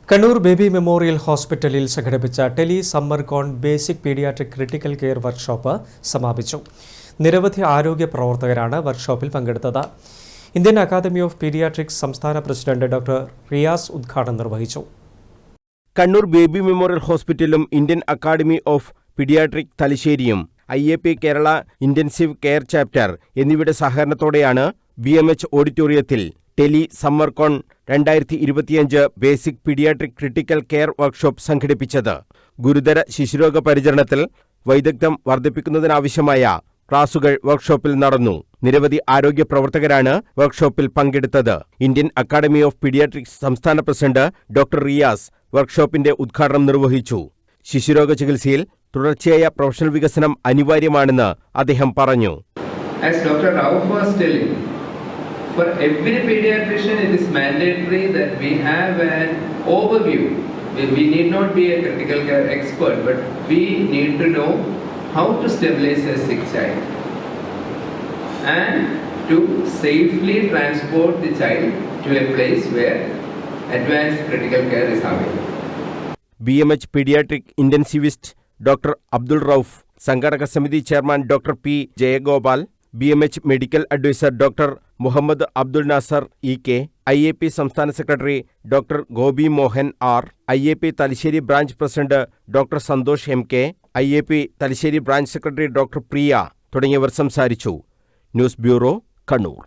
Kannur baby memorial ഹോസ്പിറ്റലിൽ സംഘടിപ്പിച്ച tele summer con basic pediatric critical care workshop സമാപിച്ചു. നിരവധി ആരോഗ്യ പ്രവർത്തകരാണ് വർക്ക്ഷോപ്പിൽ പങ്കെടുത്തത്. ഇന്ത്യൻ അക്കാദമി ഓഫ് പീഡിയാട്രിക്സ് സംസ്ഥാന പ്രസിഡന്റ് ഡോക്ടർ റിയാസ് ഉദ്ഘാടനം നിർവഹിച്ചു. കണ്ണൂർ ബേബി മെമ്മോറിയൽ ഹോസ്പിറ്റലും ഇന്ത്യൻ അക്കാദമി ഓഫ് പീഡിയാട്രിക് തലശ്ശേരിയും IAP Kerala intensive care chapter എന്നിവയുടെ സഹകരണത്തോടെയാണ് BMH ഓഡിറ്റോറിയത്തിൽ tele summer con 2025 basic pediatric critical care workshop സംഘടിപ്പിച്ചത്. ഗുരുതര ശിശുരോഗ പരിചരണത്തിൽ വൈദഗ്ധ്യം വർദ്ധിപ്പിക്കുന്നതിനാവശ്യമായ ക്ലാസുകൾ വർക്ക്ഷോപ്പിൽ നടന്നു. നിരവധി ആരോഗ്യ പ്രവർത്തകരാണ് വർക്ക്ഷോപ്പിൽ പങ്കെടുത്തത്. ഇന്ത്യൻ അക്കാദമി ഓഫ് പീഡിയാട്രിക്സ് സംസ്ഥാന പ്രസിഡന്റ് ഡോക്ടർ റിയാസ് വർക്ക്ഷോപ്പിന്റെ ഉദ്ഘാടനം നിർവഹിച്ചു. ശിശുരോഗ ചികിത്സയിൽ തുടർച്ചയായ പ്രൊഫഷണൽ വികസനം അനിവാര്യമാണെന്ന് അദ്ദേഹം പറഞ്ഞു. As Dr. Rauf was telling, for every pediatrician it is mandatory that we have an overview. We need not be a critical care expert, but we need to know how to stabilize a sick child and to safely transport the child to a place where advanced critical care is available. BMH pediatric intensivist doctor Abdul Rauf, സംഘാടക സമിതി chairman doctor P. Jayagopal, BMH medical advisor doctor Muhammad Abdul Nasar EK, IAP സംസ്ഥാന secretary doctor Gopi Mohan R, IAP Thalassery branch president doctor Santhosh MK, IAP Thalassery branch secretary doctor Priya തുടങ്ങിയവർ സംസാരിച്ചു. News bureau, Kannur.